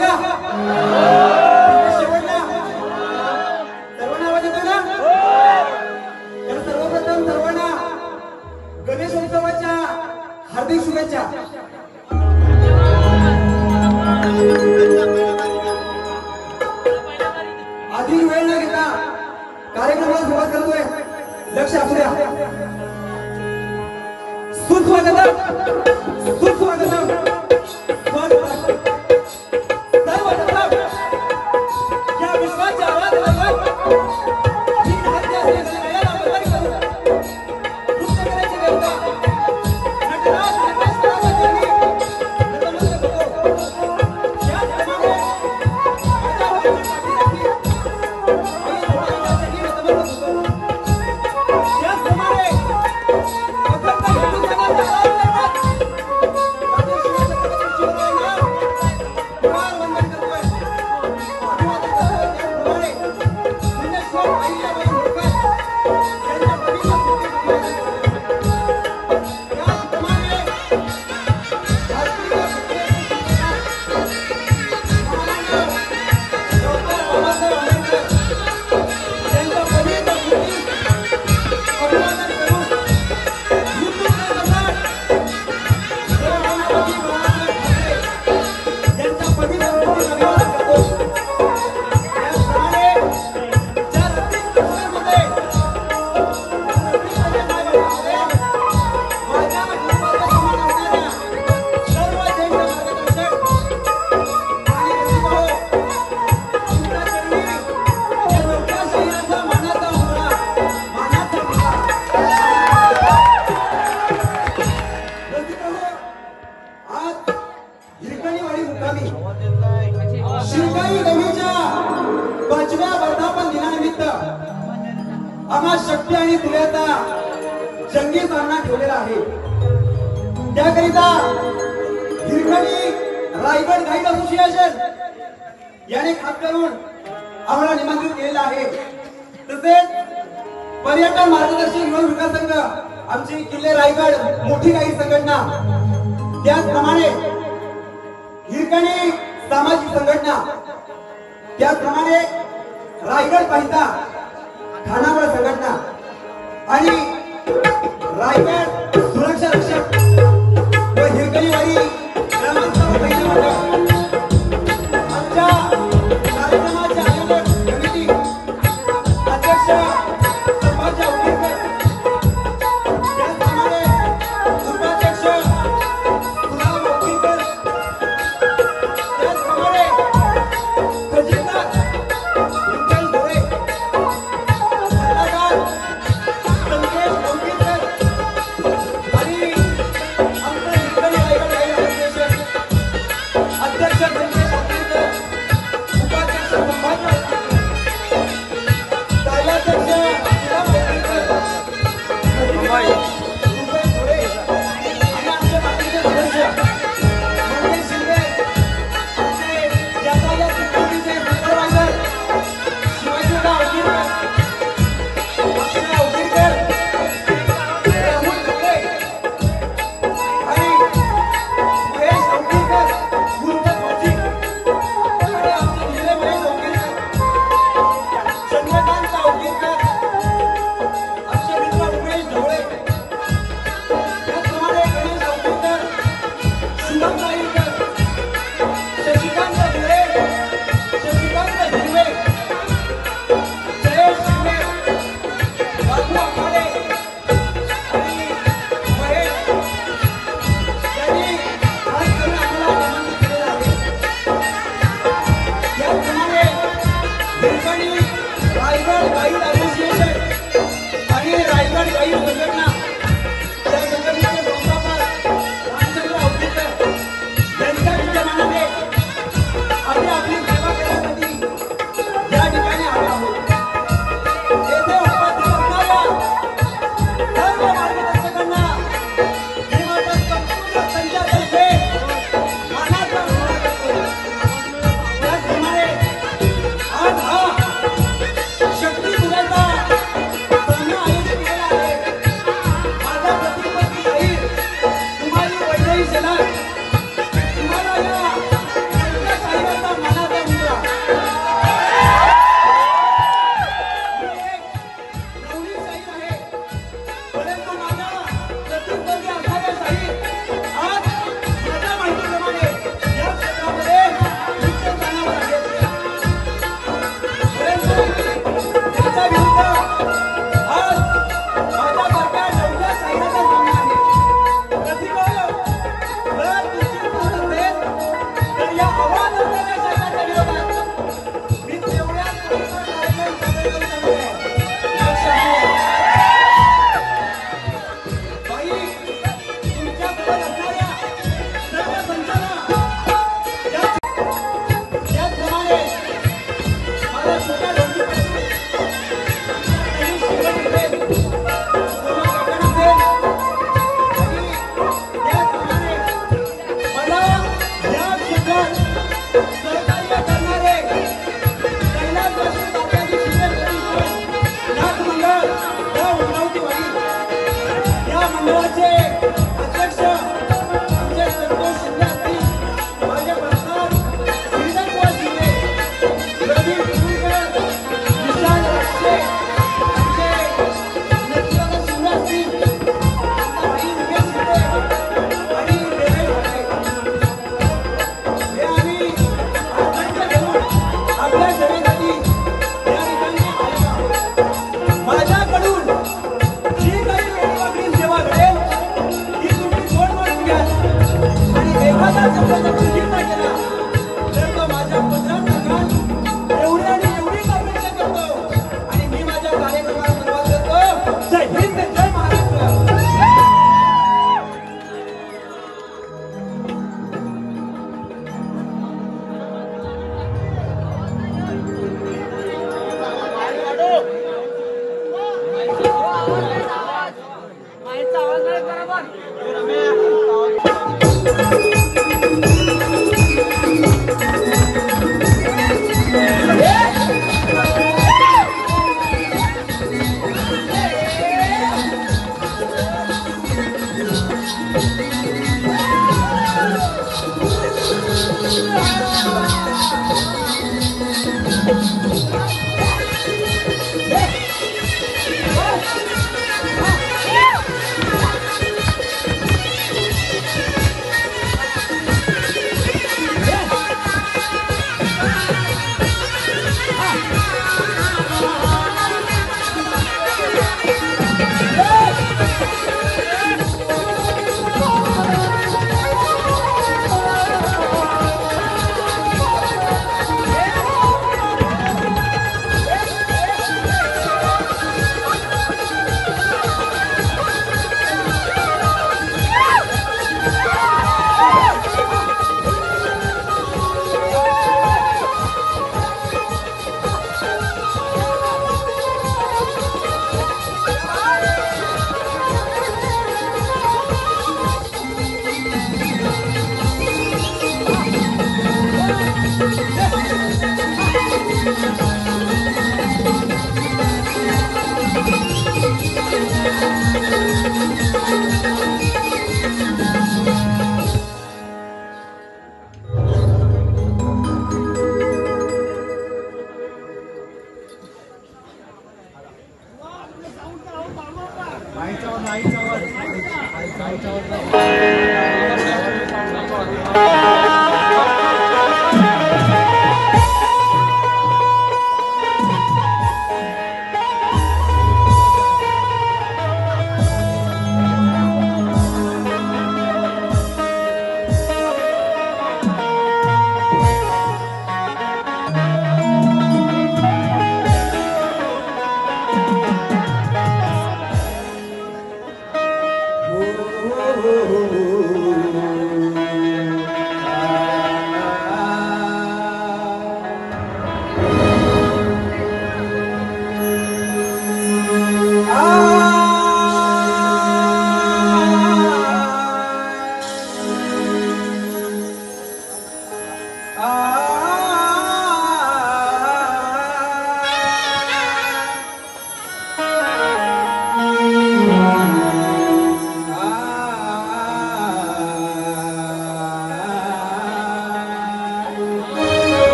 का? शेवटला सर्वांना आवाज येतो ना? तर सर्वप्रथम सर्वांना गणेश उत्सवाच्या हार्दिक शुभेच्छा. अधिक वेळ न घेता कार्यक्रमाला सुरुवात करतोय. लक्ष असू द्या. सुस्वागतम सुस्वागतम सर्वप्रथम या विश्वाच्या आवाजावर तीन हत्या झालेल्या बदल करू. नृत्यकलेचे देवता नटराज नटेश्वरावरती नतमस्तक होतो. त्याचप्रमाणे माझ्या वडिलांसाठी मी वडिलांसाठी नतमस्तक होतो. त्याचप्रमाणे शिरकाई देवीच्या 5व्या वर्धापन दिनानिमित्त आम्हा शक्ती आणि तुल्याचा जंगी सामना ठेवलेला आहे. त्याकरिता हिरकणी रायगड गाईड असोसिएशन याने खास करून आम्हाला निमंत्रित केलेलं आहे. तसेच पर्यटन मार्गदर्शक युवा विकास संघ, आमची किल्ले रायगड मोठी गाईड संघटना, त्याचप्रमाणे हिरकणी सामाजिक संघटना, त्याचप्रमाणे रायगड पाहिता खानावळ संघटना आणि रायगड सुरक्षा रक्षक व हिरकणी वाडी ग्रामस्थ महिला मंडळ आमच्या कार्यक्रमाचे आयोजक कमिटी अध्यक्ष संभाजी उकेरकर, त्याचप्रमाणे उपाध्यक्ष कुणाल उकेरकर, त्याचप्रमाणे खजिनदार विठ्ठल धोरे, सल्लागार संकेश उकेरकर,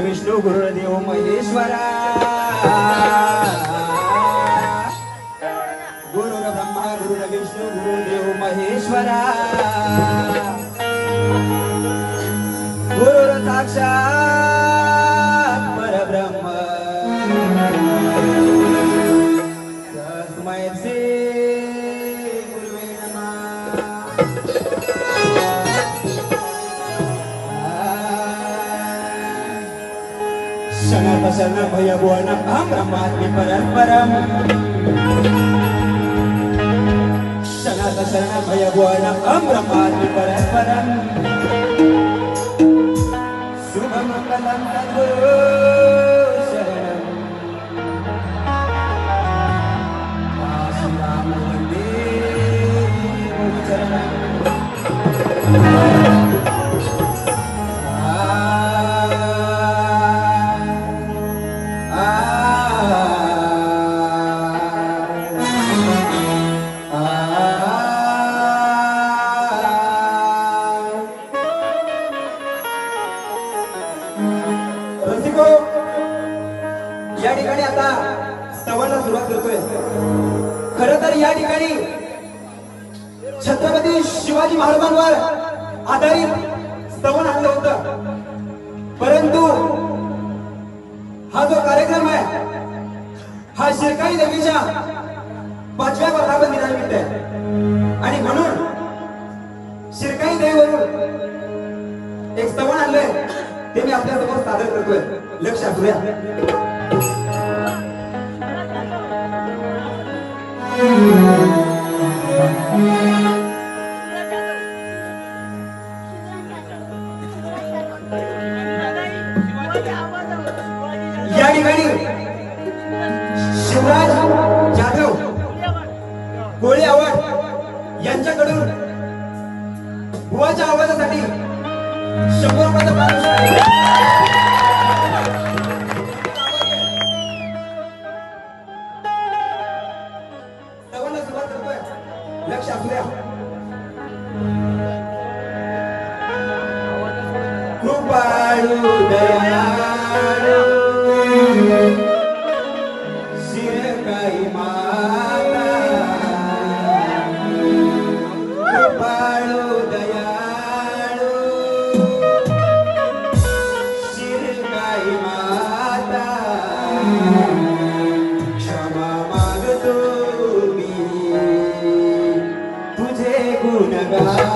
विष्णु गुरुदेव महेश्वरा गुरु ब्रह्मा गुरु विष्णु गुरुदेव महेश्वरा गुरु साक्षात परब्रह्म तस्मै श्री गुरुवे नमः शरणं भयभुवनं अहं ब्रह्मास्मि परस्परम् शरणं भयभुवनं अहं ब्रह्मास्मि परस्परम् शुभमङ्गलं सद्गुरु शरणं श्रीराम वन्दे गुरुचरणम् या ठिकाणी आता स्तवाला सुरुवात करतोय। खरं तर या ठिकाणी छत्रपती शिवाजी महाराजांवर आधारित स्तवन आणलं होतं, परंतु हा जो कार्यक्रम आहे हा शिरकाई देवीच्या 5व्या वर्धापन दिनानिमित्त आहे आणि म्हणून शिरकाई देवीवरून एक स्तवन आणलंय ते मी आपल्यासमोर सादर करतोय। लक्ष असू द्या। या ठिकाणी शिवराज जाधव कोळी आवड यांच्याकडून बुवाच्या आवाजासाठी 100 रुपयाचा पारितोषिक सुरुवात करतोय। लक्ष असू द्या। कृपाळू दयाळू शिरकाई माता कृपाळू दयाळू शिरकाई माता क्षमा मागतो मी तुझे गुण गाता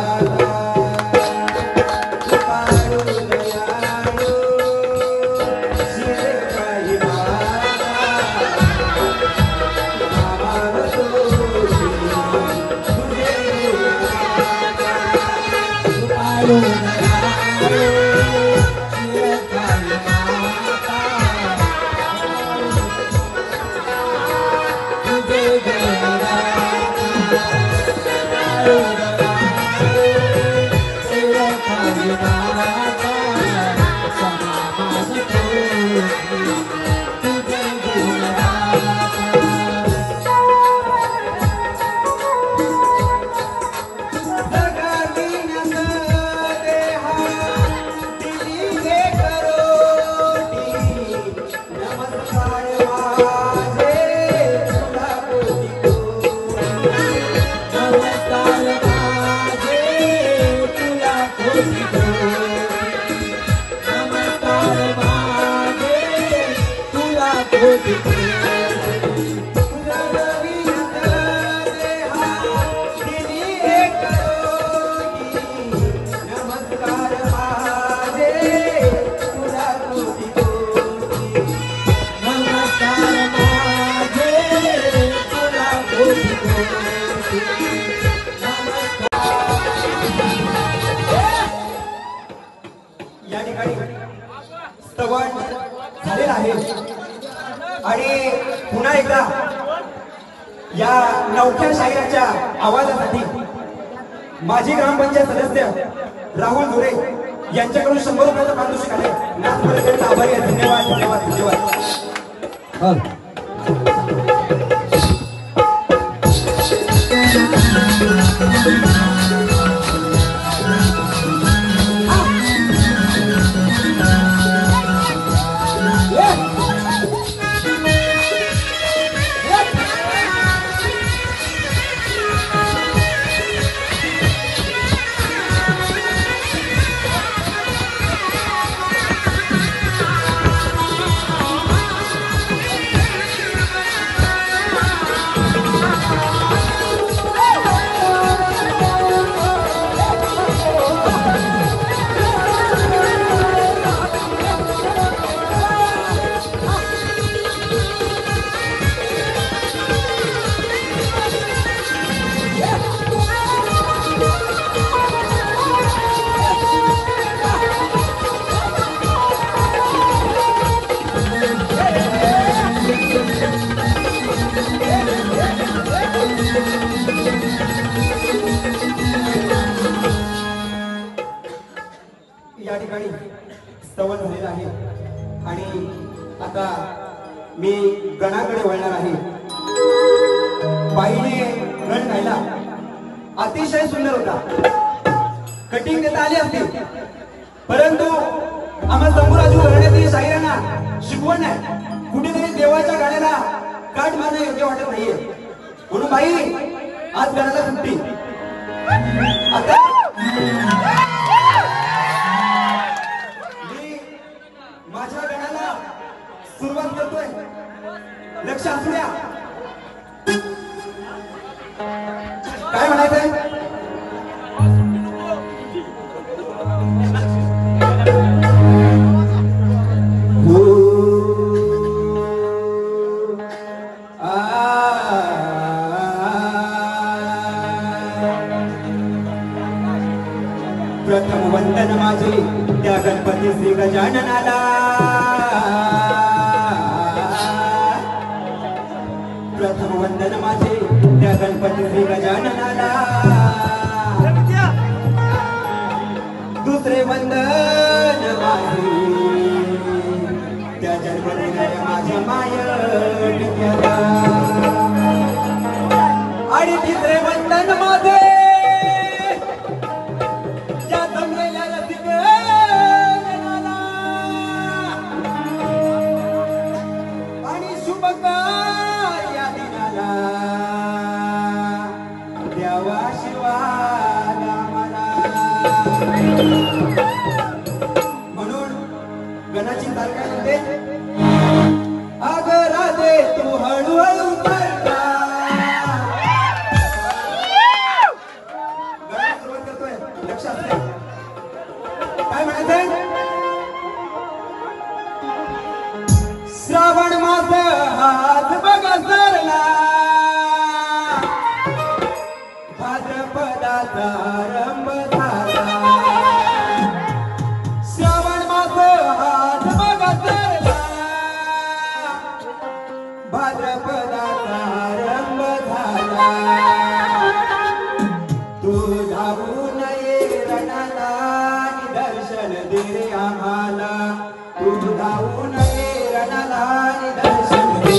या ठिकाणी स्तवन झालेलं आहे आणि पुन्हा एकदा या नवख्या शाहिराच्या आवाजासाठी माजी ग्रामपंचायत सदस्य राहुल धुरे यांच्याकडून 100 रुपयाचं पारितोषिक आले. नाचपर्यंत आभारी आहे. धन्यवाद धन्यवाद धन्यवाद. या ठिकाणी स्तवन झालेलं आहे आणि आता मी गणाकडे वळणार आहे. बाईने गण गायला अतिशय सुंदर होता. कटिंग देता आली असती परंतु आम्हाला तंबुराजू घराण्यातील शाहिरांना शिकवण नाही. कुठेतरी देवाच्या गाण्याला काट मारणं योग्य वाटत नाहीये म्हणून बाई आज गणाला सुट्टी. आता माझ्या गणाला सुरुवात करतोय. लक्ष असू द्या. काय म्हणायचंय? प्रथम वंदन माझे त्या गणपती श्री गजाननाला. प्रथम वंदन माझे त्या गणपती श्री गजाननाला. दुसरे वंदन माझे त्या जन्म देणाऱ्या माझ्या मायेला. आणि तिसरे वंदन माझे म्हणून गणाची ताल काय म्हणते? अगं राधे तू हळूहळू करता. गणा सुरुवात करतोय. लक्षात घ्या. काय म्हणायचंय? श्रावण मास हात बघा सरला. भाद्रपदाचा आरंभ झाला. श्रावण मास हात बघा सरला. भाद्रपदाचा आरंभ झाला. तू धावू नये रणाला दर्शन दे रे आम्हाला. तू धावू नये रणाला दर्शन दे.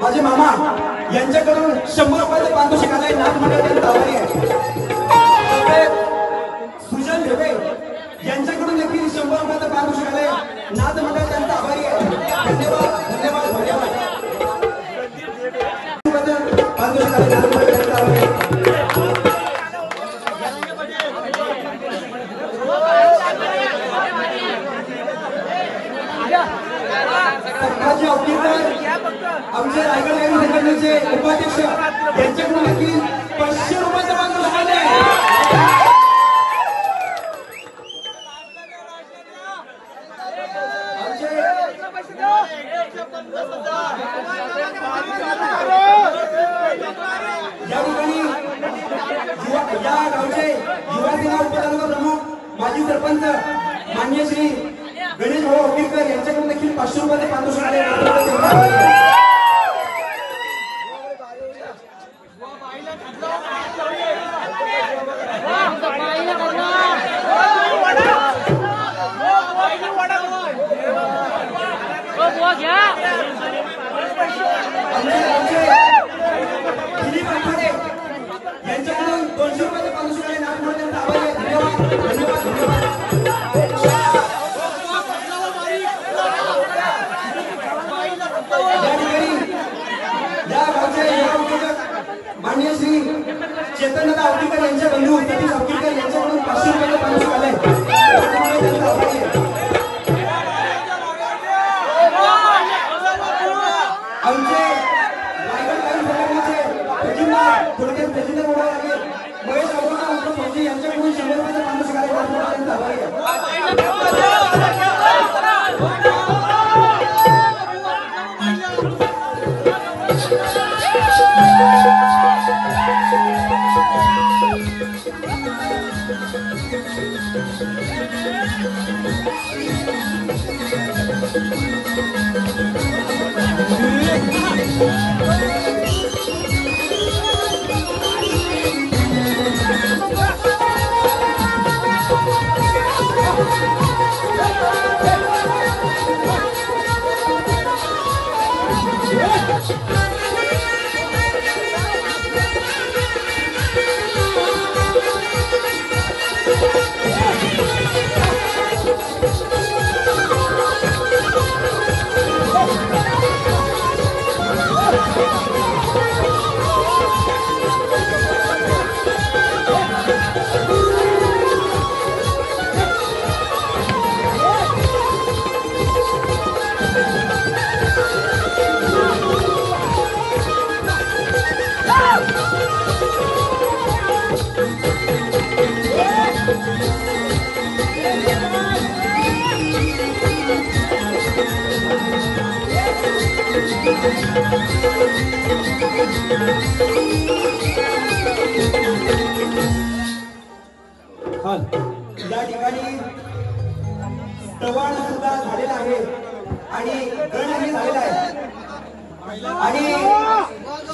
माझे मामा यांच्याकडून 100 रुपयाचं पारितोषिक आलंय. नाथ मंडळातील तावरी आहे. सुजन ढेबे यांच्याकडून देखील 100 रुपयाचं पारितोषिक आलंय. नाथ मंडळ त्यांचा आभारी आहे. धन्यवाद धन्यवाद धन्यवाद. पारितोषिक आलंय. नाथ मंडळ त्यांचा आभारी आहे. आमचे रायगड गावी संघटनेचे उपाध्यक्ष यांच्याकडून देखील 500 रुपयाचा पारितोषिक आले. या ठिकाणी या गावचे युवा सेना उपतालुका प्रमुख माजी सरपंच मान्य श्री गणेश भाऊ अकिरकर यांच्याकडून देखील 500 रुपयाचे पारितोषिक आले. दिलीप आखाडे यांच्याकडून 200 रुपयाचे पारितोषिक आले. नागपूर त्यांचा आभारी आहे. धन्यवाद धन्यवाद धन्यवाद. या ठिकाणी या गावचे युवा उद्योजक माननीय श्री चेतनदादा आवटीकर यांचे बंधू सतीश आवटीकर यांच्याकडून 500 रुपयाचे पारितोषिक आले. त्यांचा आभारी आहे. आमचे रायगड काही संघटनेचे थोडक्यात प्रेसिडेंट बोलावं लागेल. महेश अवघड उत्तम फौजी यांच्याकडून 100 रुपयाचे पारितोषिक आले. त्यांचा आभारी आहे. या ठिकाणी स्तवण सुद्धा झालेला आहे आणि गणही झालेला आहे आणि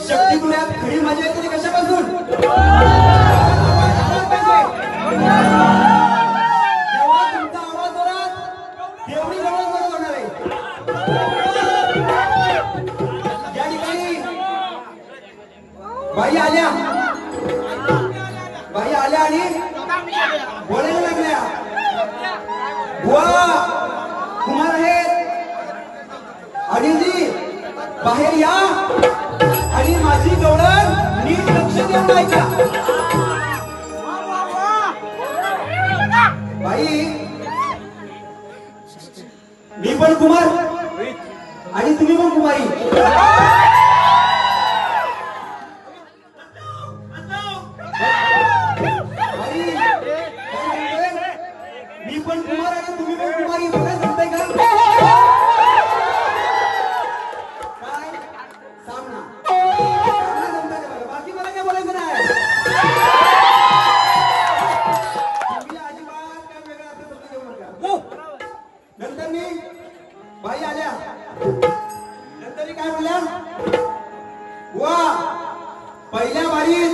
शक्तीपुण्यात खरी मजा येते कशापासून? जेव्हा तुमचा आवाज जोरात तेवढी जवळ होणार आहे. या ठिकाणी बाई आल्या आणि बोलायला लागल्या. बुवा कुमार आहेत अनिलजी बाहेर या आणि माझी गवळण नीट लक्ष देऊन ऐका. बाई मी पण कुमार आणि तुम्ही पण कुमारी. मी पण कुमार आणि तुम्ही पण कुमारी. बघा जमतंय का? काय सामना जमतंय का बघा. बाकी मला काय बोलायचं नाही. तुम्ही अजिबात काय वेगळा अर्थ समजून घेऊ नका. नंतर मी बाई आल्या नंतर काय बोलल्या? वा पहिल्या बारीत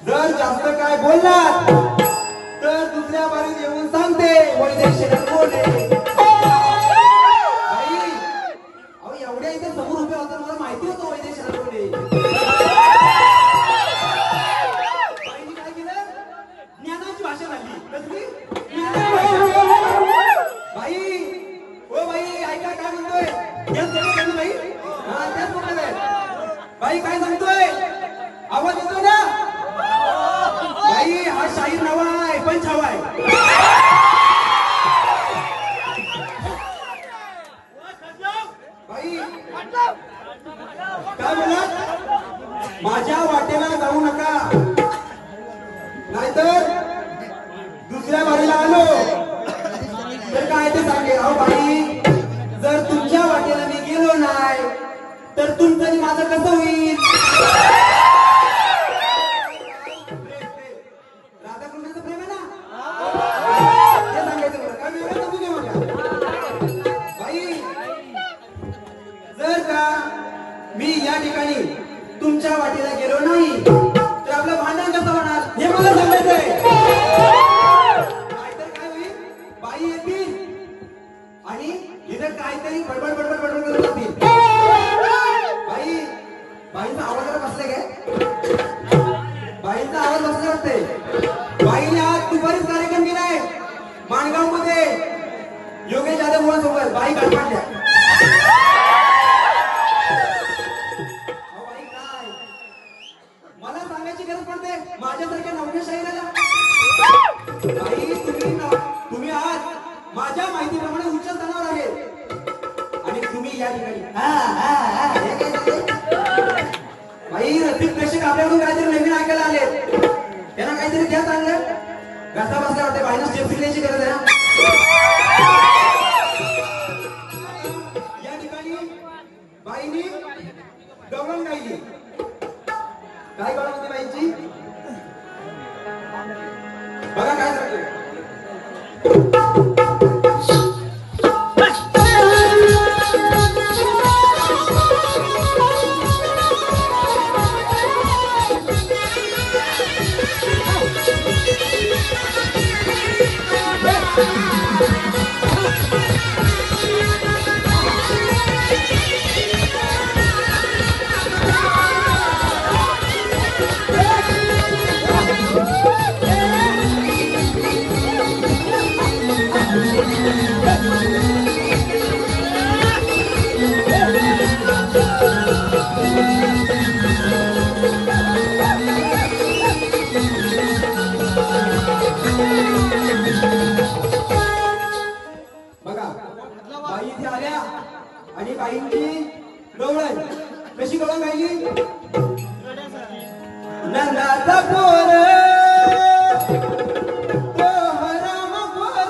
जर जास्त काय बोललात तर दुसऱ्या बारीत येऊन सांगते वैदेशिक कोण आहे. बाई अहो एवढ्या इथे समोर उभे होते मला माहिती होतं वैदेशिक कोण आहे. बाईने काय केलं? ज्ञानाची भाषा झाली. कसली? बाई ओ बाई ऐका काय म्हणतोय. बाई हा त्याच म्हणतोय. बाई काय सांगतोय? आवाज येतोय ना? बाई हा शाहीर नवा आहे पण छावा आहे. बाई काय बोलत? माझ्या वाटेला जाऊ नका नाहीतर दुसऱ्या बारीला आलो तर काय ते सांगेल. अहो बाई जर तुमच्या वाटेला मी गेलो नाही तर तुमचं आणि माझं कसं होईल? राधाकृष्णाचं प्रेम आहे ना ते सांगायचं मला. काय वेगळं समजू नये मला. बाई जर का मी या ठिकाणी तुमच्या वाटेला गेलो नाही तर आपलं भांडण कसं होणार हे मला सांगायचंय. नाहीतर काय होईल? बाई येतील आणि इथं काहीतरी बडबड बडबड बडबड करत असतील. बाई बाईचा आवाज जरा बसलाय काय? बाईचा आवाज बसला वाटतंय. बाईने आज दुपारीच कार्यक्रम केलाय माणगाव मध्ये योगेश जाधव मुळासोबत. बाई गडबडल्या. बाई काय मला सांगायची गरज पडते माझ्यासारख्या नवख्या शाहीराला. बाई तुम्ही आज माझ्या माहितीप्रमाणे उच्च स्थानावर आहे आणि तुम्ही या ठिकाणी हे काय झाले? बाई रसिक प्रेक्षक आपल्याकडून काहीतरी नवीन ऐकायला आले. त्यांना काहीतरी द्या चांगलं. घसा बसल्या वाटते. बाईनं स्टेप शिकण्याची गरज आहे ना. या ठिकाणी बाईनी गवळण गायली. काय गवळण होती बाईची बघा काय सांगते. बाई इथे आल्या आणि बाईंची गवळण कशी गवळण गायली. नंदाचा पोर हराम पोर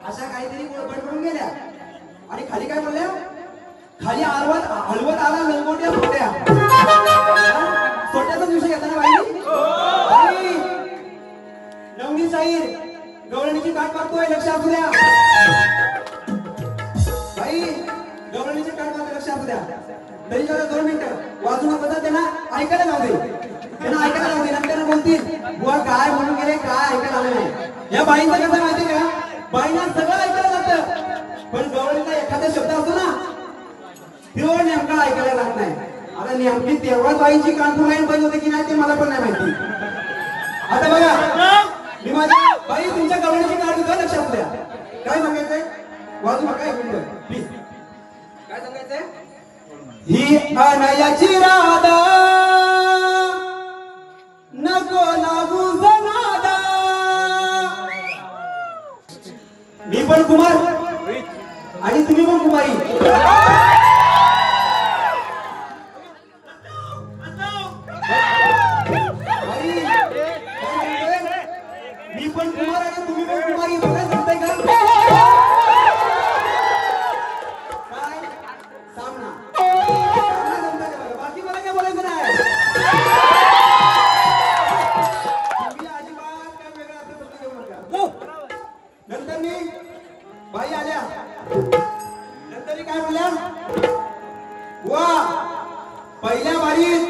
अशा काहीतरी बडबडून गेल्या आणि खाली काय बोलल्या. खाली हलवत आला लंगोट्या सोट्या. सोट्याचा दिवशी घेता ना बाई. नवनी शाहीर गवळणीची काट मारतोय. लक्ष असू द्या बाई. गवळणीची काट मारतोय. लक्ष असू द्या. तरी जरा 2 मिनिटं वाजू नको. त्यांना ऐकायला लावू दे. त्यांना ऐकायला लावू दे. नंतर बोलतील बुवा काय म्हणून गेले काय ऐकायला आलं नाही. या बाईंचं कसं माहिती का. बाईंना सगळं ऐकायला जातं पण गवळणीचा एखादा शब्द असतो ना तो नेमका ऐकायला लागत नाही. आता नेमकी तेव्हाच बाईंची कानपूर लाईन बंद होते की नाही ते मला पण नाही माहिती. आता बघा मी माझ्या बाई तुमच्या गवळणीची काढ देतो. लक्षात द्या. काय सांगायचंय वाजू नका. एक मिनिट प्लीज. काय सांगायचंय. ही अनयाची राधा नको लागू जनादा. मी पण कुमार आणि तुम्ही पण कुमारी. मी पण कुमार आणि तुम्ही पण कुमारी. बघा सांगताय का काय सामना जमताय का बघा. बाकी मला काय बोलायचं नाही. तुम्ही अजिबात काय वेगळा अर्थ समजून घेऊ नका. नंतर मी बाई आल्या. नंतर काय बोलल्या. वा पहिल्या बारीत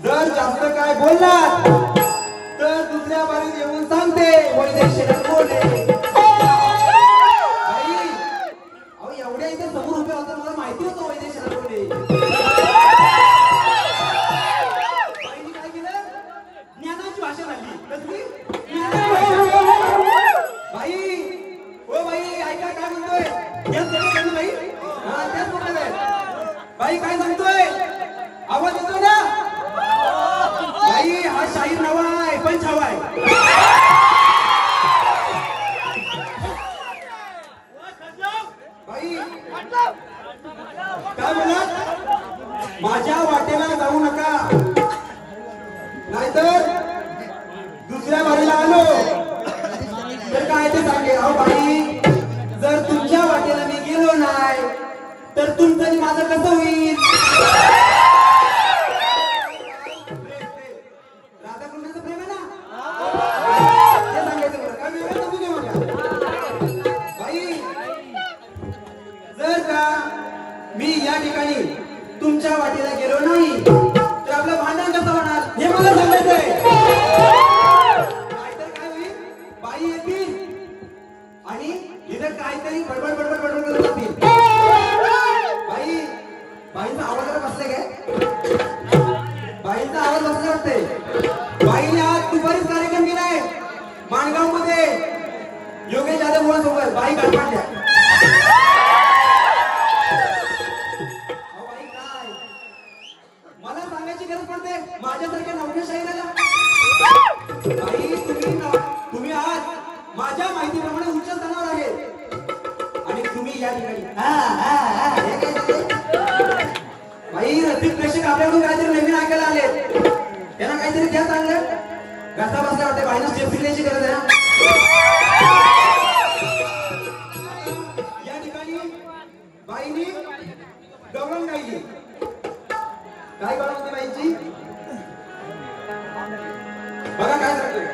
जर जास्त काय बोललात तर दुसऱ्या बारीत येऊन सांगते वैदेशिक बोलले. बाई अहो एवढ्या इथे समोर उभे होता मला माहिती होतं वैदेशिक बोलले. बाईने काय केलं ज्ञानाची भाषा झाली. कसली बाई. ओ बाई ऐका काय म्हणतोय. बाई हा त्याच बोलतोय. बाई काय सांगतोय आवाज येतोय ना. बाई हा शाहीर नवा आहे पण छावा आहे. बाई काय बोलत. माझ्या वाटेला जाऊ नका नाहीतर दुसऱ्या बारीला आलो तर काय ते सांगे. अहो बाई जर तुमच्या वाटेला मी गेलो नाही तर तुमचं आणि माझं कसं होईल. राधाकृष्णाचं प्रेम आहे ना ते सांगायचं मला. काय वेगळं समजू दे मला. बाई जर का मी या ठिकाणी तुमच्या वाटेला गेलो नाही तर आपलं भांडण कसं होणार हे मला सांगायचंय. नाहीतर काय होईल. बाई येतील आणि इथं काहीतरी बडबड बडबड बडबड करत असतील. बाई बाईचा आवाज जरा बसलाय काय? बाईचा आवाज बसला वाटतंय. बाईने आज दुपारीच कार्यक्रम केलाय माणगाव मध्ये योगेश जाधव मुळा सोबत. बाई गाठ पाडल्या. बाई काय मला सांगायची गरज पडते माझ्यासारख्या नवख्याशाहीला. बाई तुम्ही आज माझ्या माहितीप्रमाणे उच्च स्थानावर आहे आणि तुम्ही या ठिकाणी बाई रसिक प्रेक्षक आपल्याकडून काहीतरी नवीन ऐकायला आले. त्यांना काहीतरी द्या चांगलं. घसा बसला वाटते. बाईना स्टेप शिकण्याची गरज आहे ना. या ठिकाणी बाईनी गवळण गायली. काय गवळण होती बाईची बघा काय सांगते.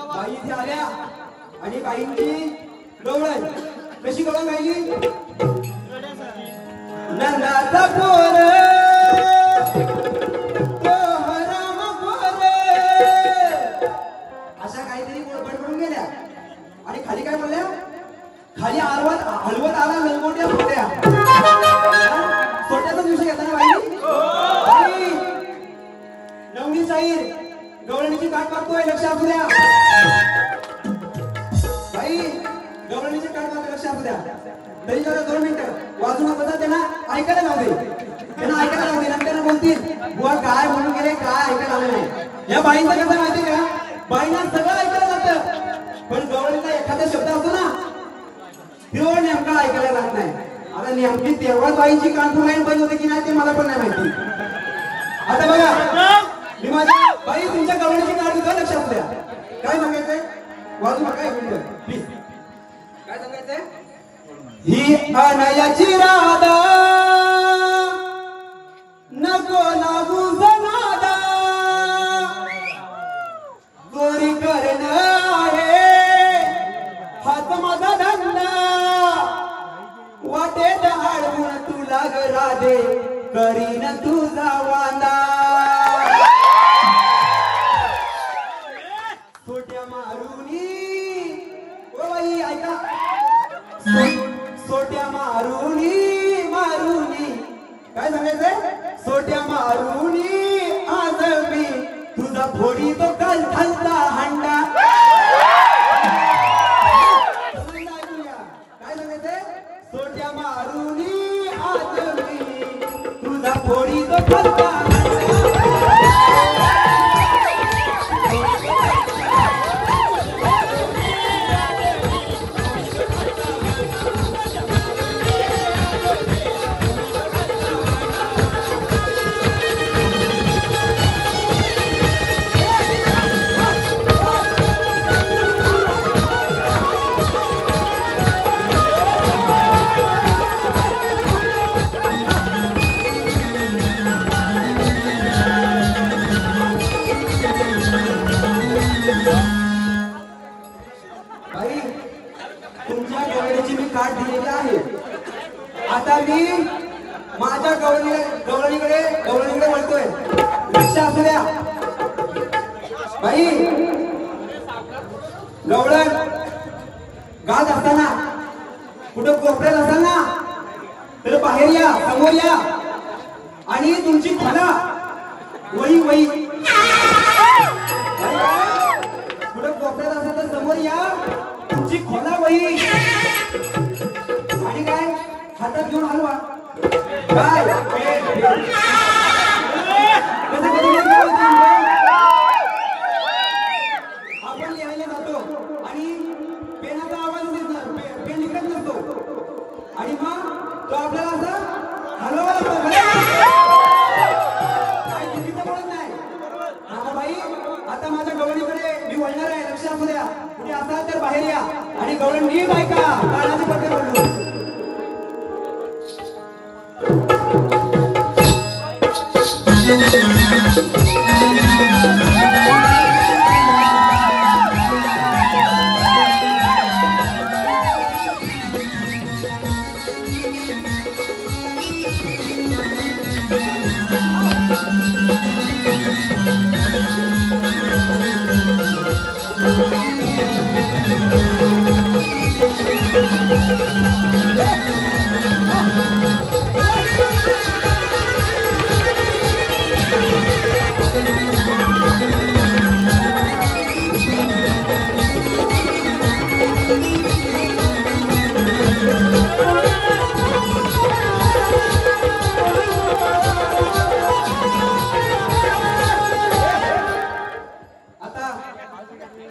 बाई इथे आल्या आणि बाईंची गवळण कशी गवळण गायली. नंदाचा पोर राम पोर अशा काहीतरी बडबडून गेल्या आणि खाली काय बोलल्या. खाली हलवत आला लंगोट्या सोट्या. सोट्याचा दिवशी घेता ना बाई. नवनी शाहीर गवळणीची काट मारतोय. लक्ष असू द्या बाई. गवळणीची काट मारतोय. लक्ष असू द्या. तरी जरा 2 मिनिटं वाजून बघा. त्यांना ऐकायला लावू दे. त्यांना ऐकायला लावू दे. नंतर बोलतील बुवा काय म्हणून गेले काय ऐकायला आलं नाही. या बाईंचा कसं माहिती का बाईंना सगळं ऐकायला जातं पण गवळणीचा एखादा शब्द असतो ना तो नेमका ऐकायला जात नाही. आता नेमकी तेव्हाच बाईंची कानपूर लाईन बंद होते की नाही ते मला पण नाही माहिती. आता बघा मी माझ्या बाई तुमच्या गवळणीची काढ घेतो. लक्षात द्या. काय सांगायचंय वाजू नका. एक मिनिट प्लीज. काय सांगायचंय. ही अनयाची राधा नको लागू जनादा चोरी करणं आहे हात माझा धंदा वाटेत अडवून तुला ग राधे करीन तुझा वांदा. सोट्या मारुनी ओ बाई ऐका. सोट्या मारुनी मारुनी काय सांगायचंय. सोट्या मारुनी आज मी तुझा फोडी तो काल खालचा हंडा. काय सांगायचंय. सोट्या मारुनी आज मी तुझा फोडी तो खालचा तुमच्या गवळणीची मी काट दिलेली आहे. आता मी माझ्या गवळणीकडे वळतोय. लक्ष असू द्या बाई. गवळण गात असताना कुठं कोपऱ्यात असाल ना तर बाहेर या समोर या आणि तुमची फला वही वही कुठं कोपऱ्यात असाल तर समोर या. तुमची खोला वही आणि काय हातात घेऊन हलवा. काय आपण लिहायला जातो लक्षात द्या. कुणी असाल तर बाहेर या आणि गवळण नीट ऐका. कानाचे पडदे पडलो.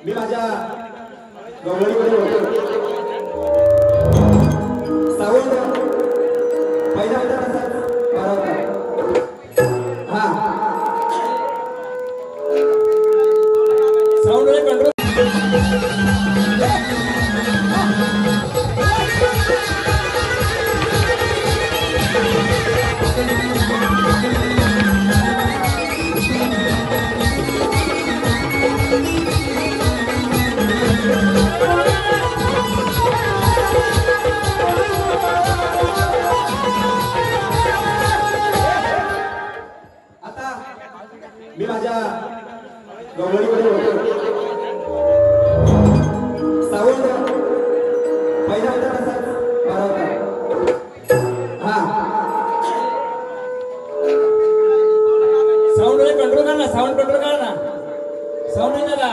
मी माझ्या गवळणीमध्ये होतो. सावंत पहिला होता तसाच बारा होता. हा साऊंड कंट्रोल. मी माझ्या गवळणीमध्ये होतो. सावंत पहिला होता तसाच बारा होता. हा साऊंड कंट्रोल कर ना. साऊंड कंट्रोल कर ना. साऊंड नाही झाला.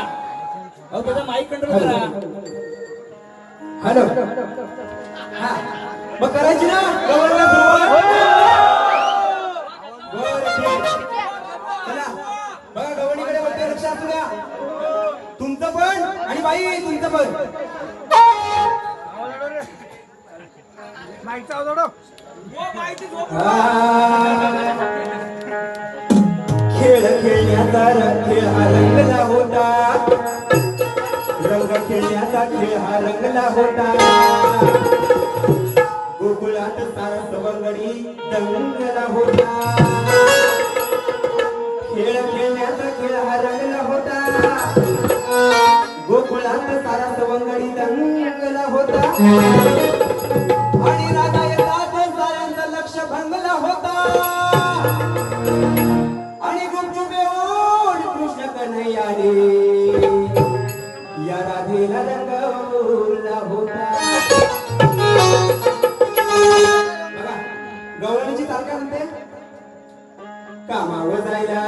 अहो त्याचा माईक कंट्रोल करा. हॅलो. हा मग करायची ना गवळणीला सुरुवात. बघा गवळणीकडे वरती लक्ष असू द्या. तुमचं पण आणि बाई तुमचं पण. खेळ खेळण्याचा खेळ हा रंगला होता. रंग खेळण्याचा खेळ हा रंगला होता. गोकुळात सारा सवंगडी दंगला होता. खेळ खेळण्याचा खेळ हा रंगला होता. गोकुळात सारा सवंगडी दंगला होता. आणि राधा येतात साऱ्यांचं लक्ष भंगला होता. आणि गुपचूप येऊन कृष्ण कन्हैयाने या राधेला रंगवला होता. बघा गवळणीची ताल काय म्हणते. कामावर जायला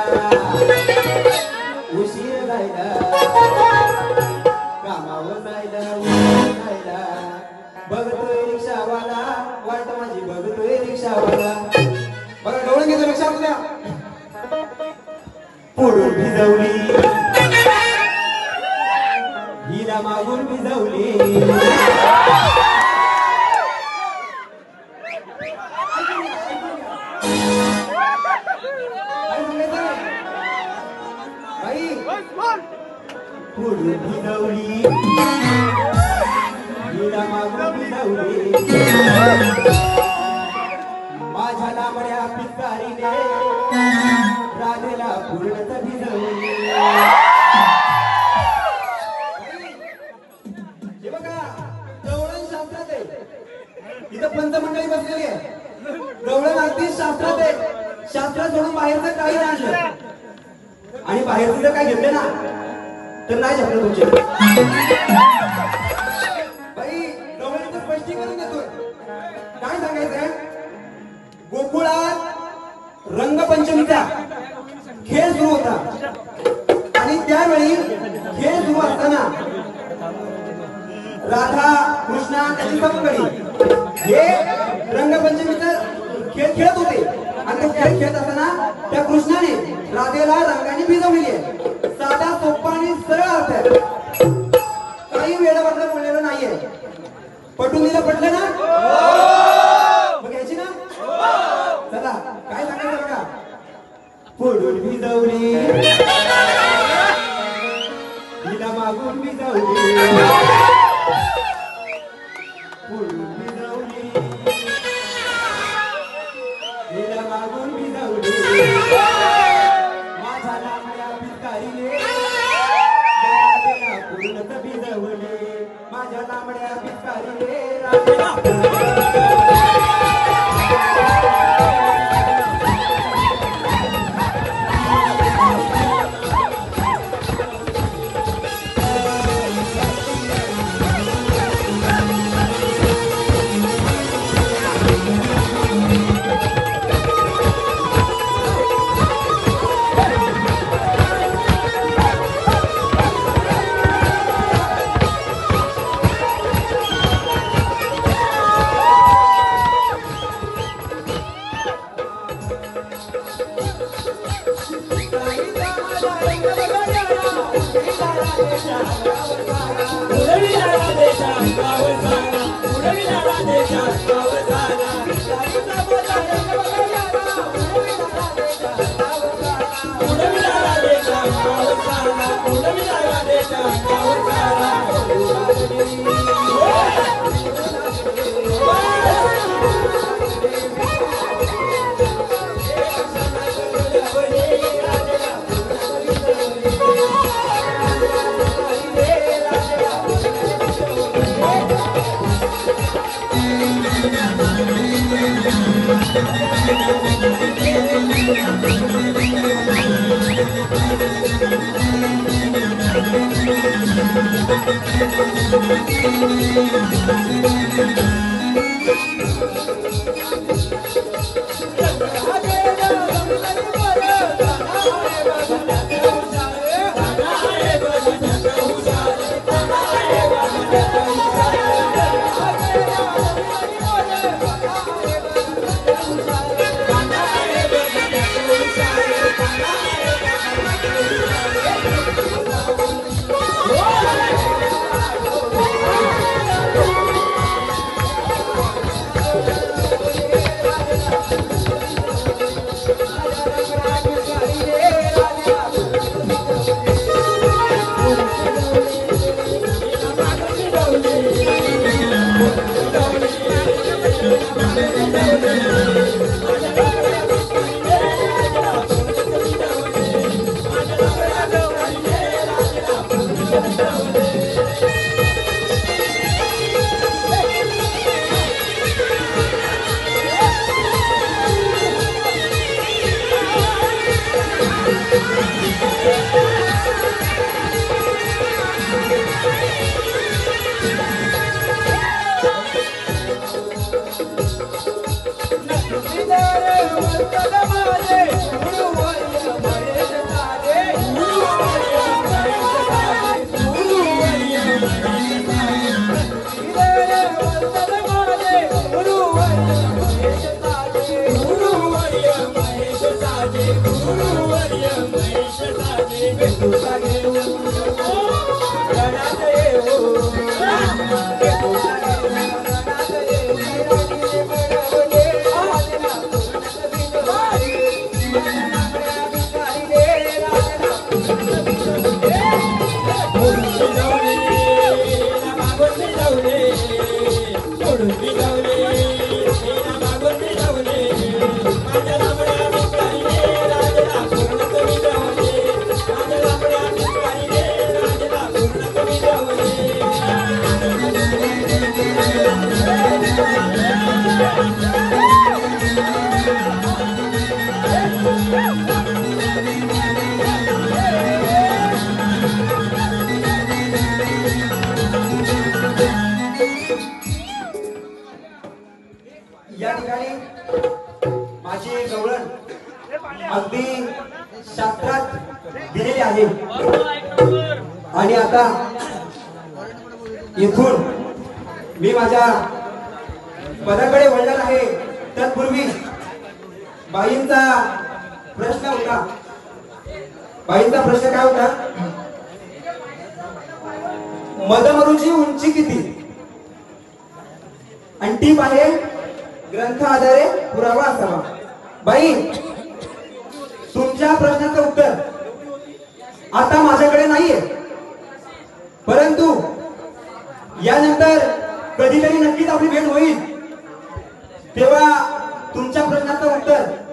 उशीर जायला. कामावर जायला उशीर जायला. बघतोय रिक्षावाला वाट माझी बघतोय रिक्षावाला. बघा गवळणीचं लक्ष आपल्या. पुढून भिजवली हिला मागून भिजवली. पुढून भिजवली हिला मागून भिजवली. माझ्या लांबड्या पिचकारीने राधेला पूर्णच भिजवली. हे बघा गवळण शास्त्रात आहे. इथं पंचमंडळी बसलेली आहे. गवळण अगदी शास्त्रात आहे. शास्त्रात सोडून बाहेरचं काही नाही आणलं. आणि बाहेरचं जर काय घेतले ना तर नाही झपलं तुमचे. बाई गवळणीचं स्पष्टीकरण देतोय. काय सांगायचंय. गोकुळात रंगपंचमीचा खेळ सुरू होता. आणि त्यावेळी खेळ सुरू असताना राधा कृष्णा त्याची सवंगडी हे रंगपंचमीचा खेळ खेळत होते. आणि तो खेळ खेळत असताना त्या कृष्णाने राधेला रंगाने भिजवलेली आहे. साधा सोपा आणि सरळ अर्थ आहे. काही वेळाबद्दल बोललेलं नाहीये. पटून दिलं पटलं ना. मग घ्यायची ना. चला काय सांगायचं बघा. पुढून भिजवली हिला मागून भिजवली. माझ्या लांबड्या भिकारीने या ठिकाणी माझी गवळण अगदी शास्त्रात दिलेली आहे आणि आता इथून मी माझ्या पदाकडे वळणार आहे. तत्पूर्वी बाईंचा प्रश्न होता. बाईंचा प्रश्न काय होता? मदमरुची उंची किती? आणि टीप आहे ग्रंथ आधारे पुरावा असावा. बाई, तुमच्या प्रश्नाचं उत्तर आता माझ्याकडे नाहीये. परंतु यानंतर कधीतरी नक्कीच आपली भेट होईल, तेव्हा तुमच्या प्रश्नाचं उत्तर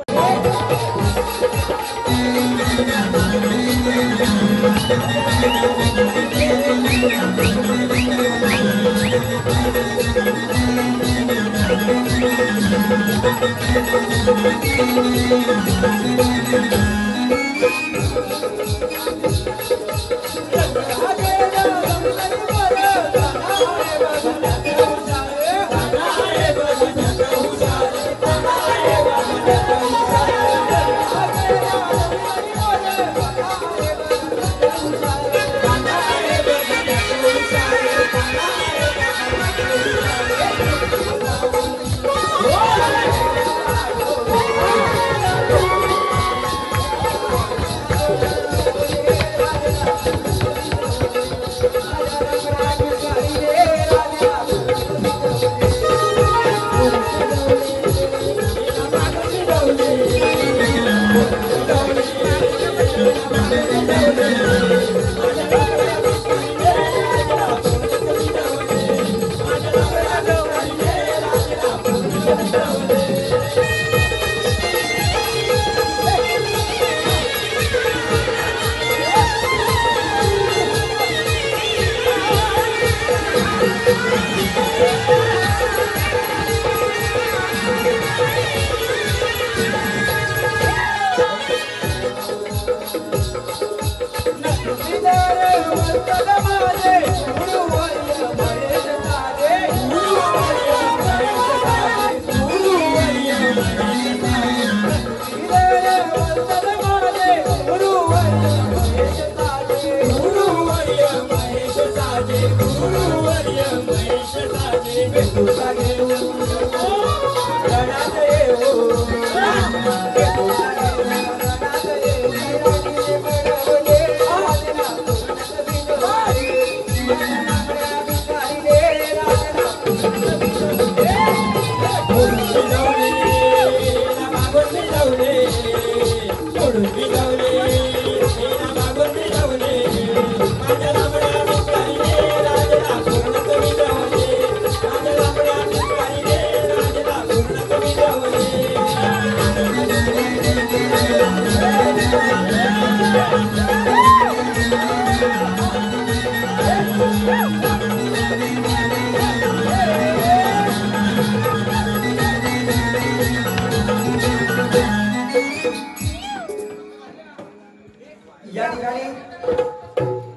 या ठिकाणी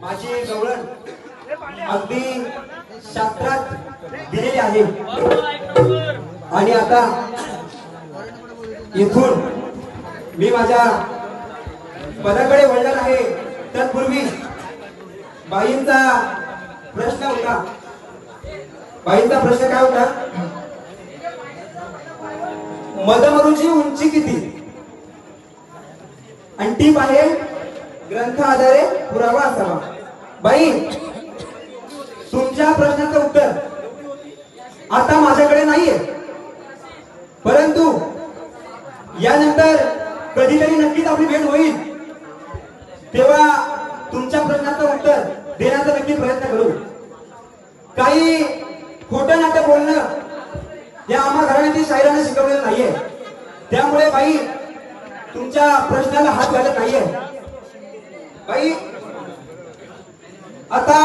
माझी गवळण अगदी शास्त्रात दिलेली आहे आणि आता इथून मी माझ्या पदाकडे वळणार आहे. तत्पूर्वी बाईंचा प्रश्न होता. बाईंचा प्रश्न काय होता? मदमरुची उंची किती? आणि टीप आहे ग्रंथ आधारे पुरावा असावा. बाई, तुमच्या प्रश्नाचं उत्तर आता माझ्याकडे नाहीये, परंतु यानंतर कधीतरी नक्कीच आपली भेट होईल, तेव्हा तुमच्या प्रश्नाचं उत्तर देण्याचा नक्की प्रयत्न करू. काही खोटं नाटक बोलणं या आम्हा घराण्यातील शाहिराने शिकवलेलं नाहीये. त्यामुळे बाई तुमच्या प्रश्नाला हात घालत नाहीये. बाई, आता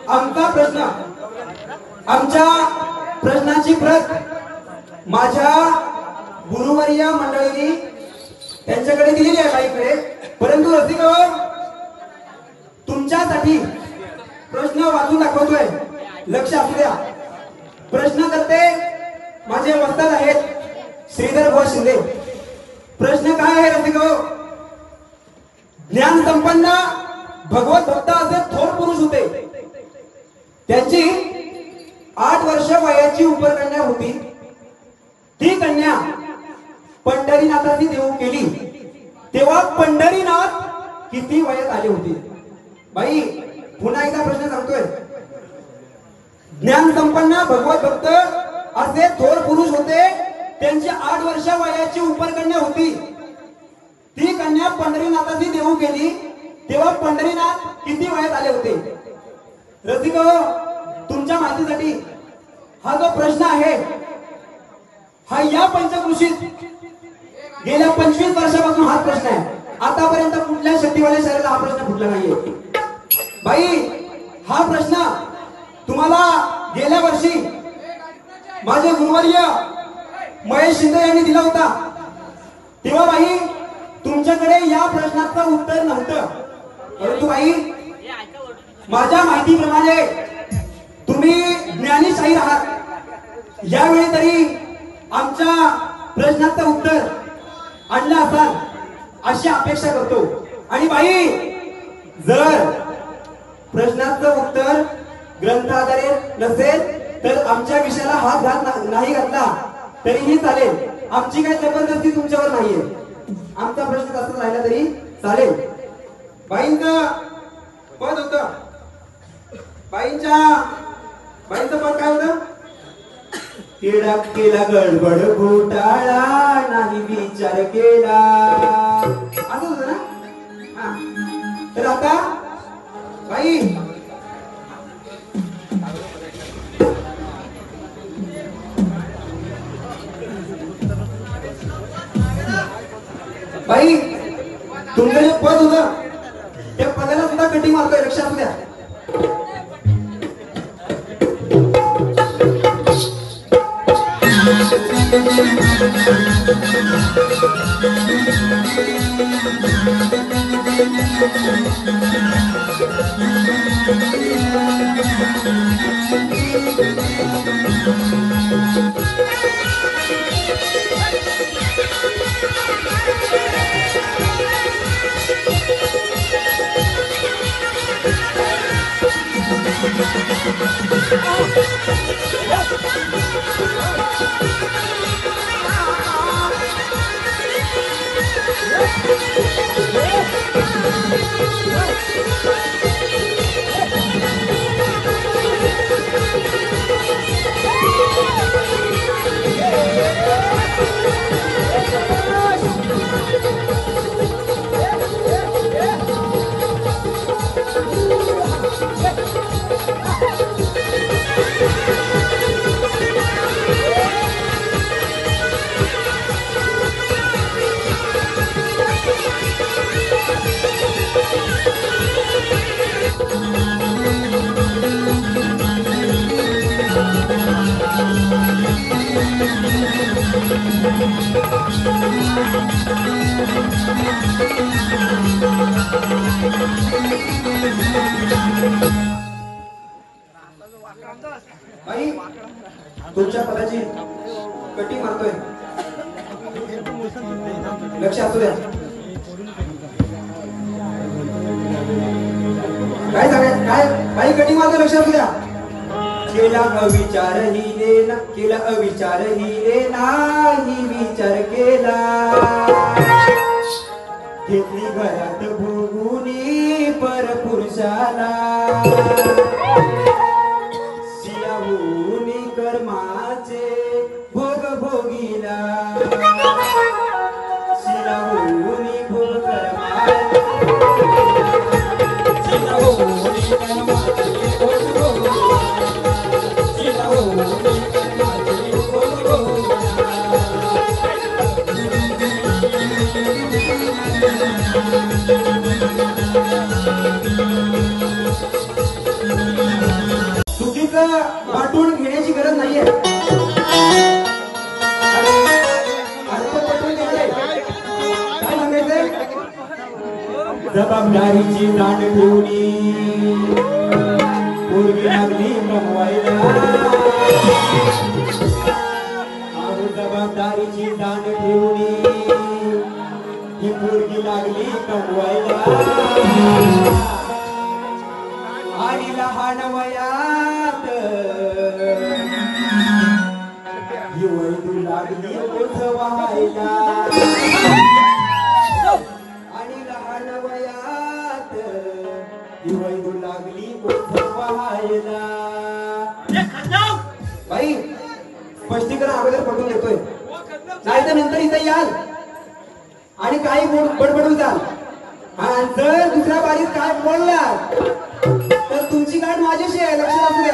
आमचा प्रश्न, आमच्या प्रश्नाची प्रत माझ्या गुरुवर्य मंडळींनी त्यांच्याकडे दिलेली आहे बाईकडे. परंतु रसिको, तुमच्यासाठी प्रश्न वाचून दाखवतोय, लक्ष असू द्या. प्रश्न करते माझे वस्ताद आहेत श्रीधर बुवा शिंदे. प्रश्न काय आहे रसिको? ज्ञान संपन्न भगवत भक्त असे थोर पुरुष होते. त्यांची 8 वर्ष वयाची उपरकन्या होती. ती कन्या पंढरीनाथाची देऊ केली, तेव्हा पंढरीनाथ किती वयात आले होते? बाई, पुन्हा एकदा प्रश्न सांगतोय. ज्ञान संपन्न भगवत भक्त असे थोर पुरुष होते. त्यांची 8 वर्ष वयाची उपरकन्या होती. ती कन्या पंढरीनाथाची देऊ केली, तेव्हा पंढरीनाथ किती वयात आले होते? रसिको, तुमच्या माहितीसाठी हा जो प्रश्न आहे हा या पंचकृषीत गेल्या 25 वर्षापासून हा प्रश्न आहे. आतापर्यंत कुठल्या शक्तीवाल्या शहराला हा प्रश्न फुटला नाहीये. बाई, हा प्रश्न तुम्हाला गेल्या वर्षी माझे गुरुवर्य महेश शिंदे यांनी दिला होता. तेव्हा बाई तुमच्याकडे या प्रश्नाचं उत्तर नव्हतं. परंतु बाई, माझ्या माहितीप्रमाणे तुम्ही ज्ञानीशाहीर आहात. यावेळी तरी आमच्या प्रश्नाचं उत्तर आणलं असाल अशी अपेक्षा करतो. आणि बाई, जर प्रश्नाचं उत्तर ग्रंथाधारे नसेल तर आमच्या विषयाला हात नाही घातला तरीही चालेल. आमची काही जबरदस्ती तुमच्यावर नाहीये. आमचा प्रश्न तसाच राहिला तरी चालेल. बाईंचं पद होत, बाईंचं पद काय होतं? केला केला गडबड घोटाळा नाही विचार केला, असं होतं ना. हा, तर आता बाई बाई तुमचं जे पद होतं त्या पदाला सुद्धा कटिंग मारतोय, लक्षात असू द्या. बाई तुमच्या पदाची कटिंग मारतोय, लक्ष असू द्या. काय सांगाय काय बाई कटिंग मारतोय, लक्ष असू द्या. केला अविचार हिरे केला अविचार हिरे नाही विचार केला, घेतली घरात भोगुनी परपुरुषाला, शिलावूनी कर्माचे भोग भोगीला, शिलावूनी भोग कर्माचे शिलावूनी कर्माचे भोग भोगीला, शिलावूनी कर्माचे भोग भोगीला. चुकीचं वाटून घेण्याची गरज नाहीये. काय सांगायचंय? जबाबदारीची जाण ठेवली पूर्वी लागली कमवायला, जबाबदारीची जाण ठेवली ही पूर्वी लागली कमवायला, आणि लहान वयात ही वैदू लागली ओझ व्हायला, आणि लहान वयात ही वैदू लागली ओझ व्हायला. बाई स्पष्टीकरण अगोदर पटवून देतोय, नाही तर नंतर इथे याल आणि काही बडबडून जाल. जर दुसऱ्या बारीत काय बोलला तर तुमची त्यांची गाठ माझ्याशी आहे, लक्षात असू द्या.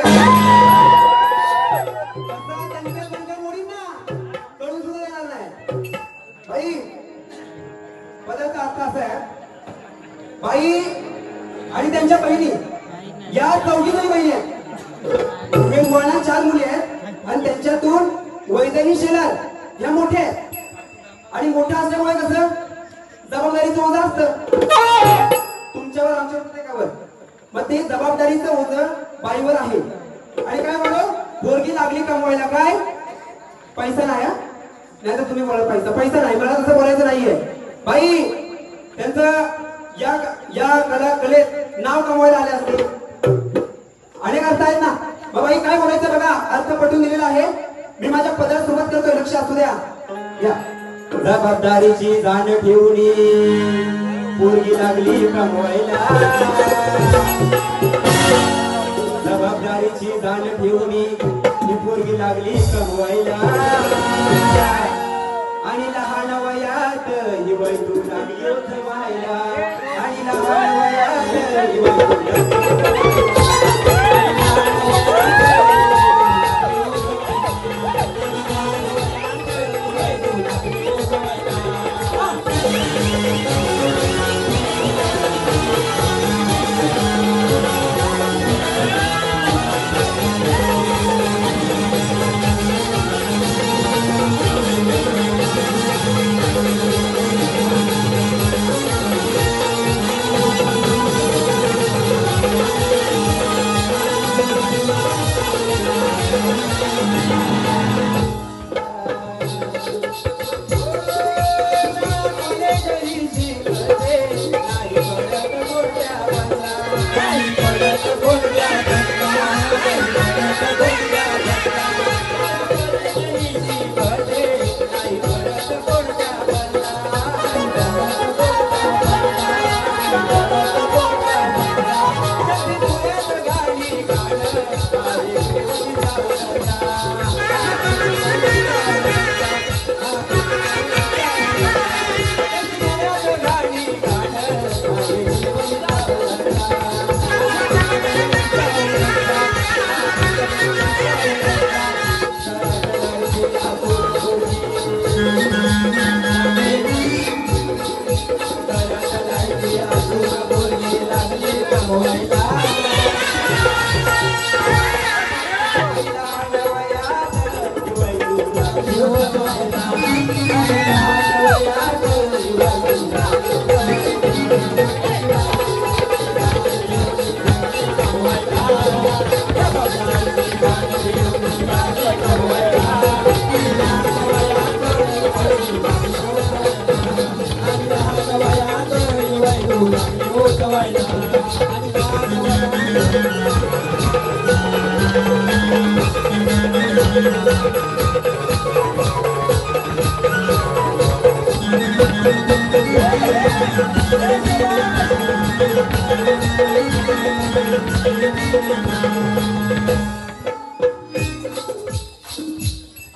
असा त्यांच्या संख्या मोडीन ना, कळून सुद्धा येणार नाही. बाई पदार्थ अर्थ असा आहे, बाई आणि त्यांच्या बहिणी या चौघी बहिणी आहेत. वळणा 4 मुली आहेत आणि त्यांच्यातून वैदेही शेलार या मोठ्या आहेत. आणि मोठ्या असल्यामुळे कसं जबाबदारीचं ओझं असतं तुमच्यावर, आमच्या प्रत्येकावर. मग ते जबाबदारीचं ओझं बाईवर आहे. आणि काय म्हणतो, पोरगी लागली कमवायला, काय पैसा नाही, नाही तर तुम्ही बोला पैसा नाही, मला तसं बोलायचं नाहीये. बाई त्यांचं या कलेत नाव कमवायला आले असते, अनेक अर्थ आहेत ना. मग बाई काय बोलायचं बघा, अर्थ पटवून दिलेला आहे. मी माझ्या पदाला सुरुवात करतोय, लक्ष असू द्या. या जबाबदारीची जाण ठेवणी पोरगी लागली कमवायला, जबाबदारीची जाण ठेवणी पोरगी लागली कमवायला. आणि लहान वयात ही वैतू लागली उठवायला, आणि लहान वयात ही वैतू लागली.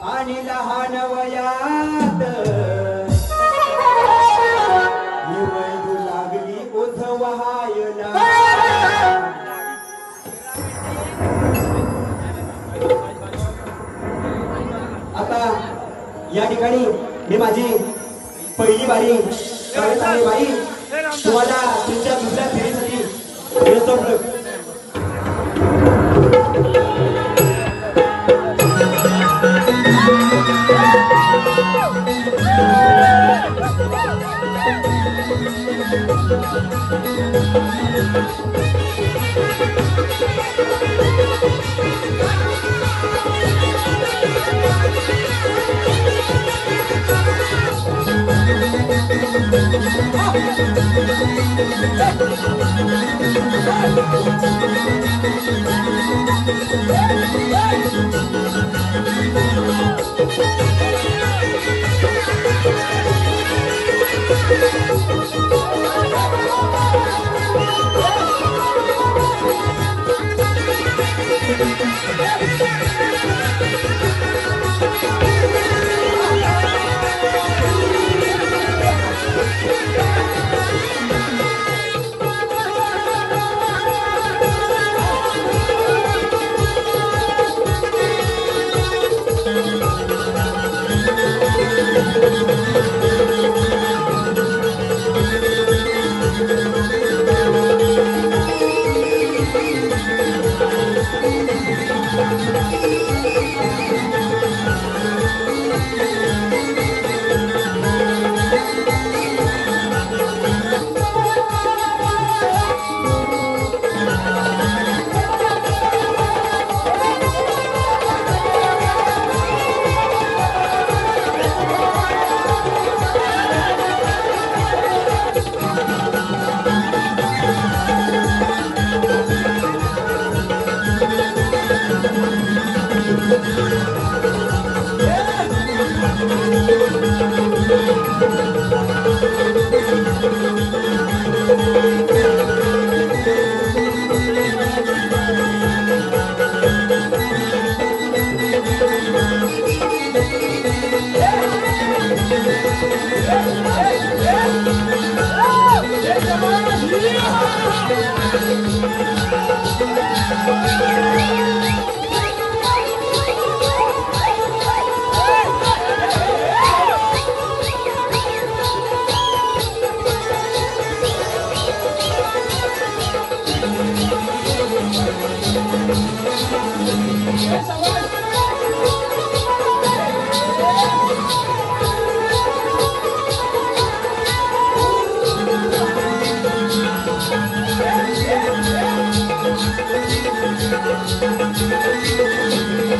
आणि लहान वयात ही वैदू लागली ओझवायला. आता या ठिकाणी मी माझी पहिली बारी करत आहे. बाई तुम्हाला तुमच्या दुसऱ्या फेरीसाठी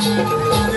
Thank you.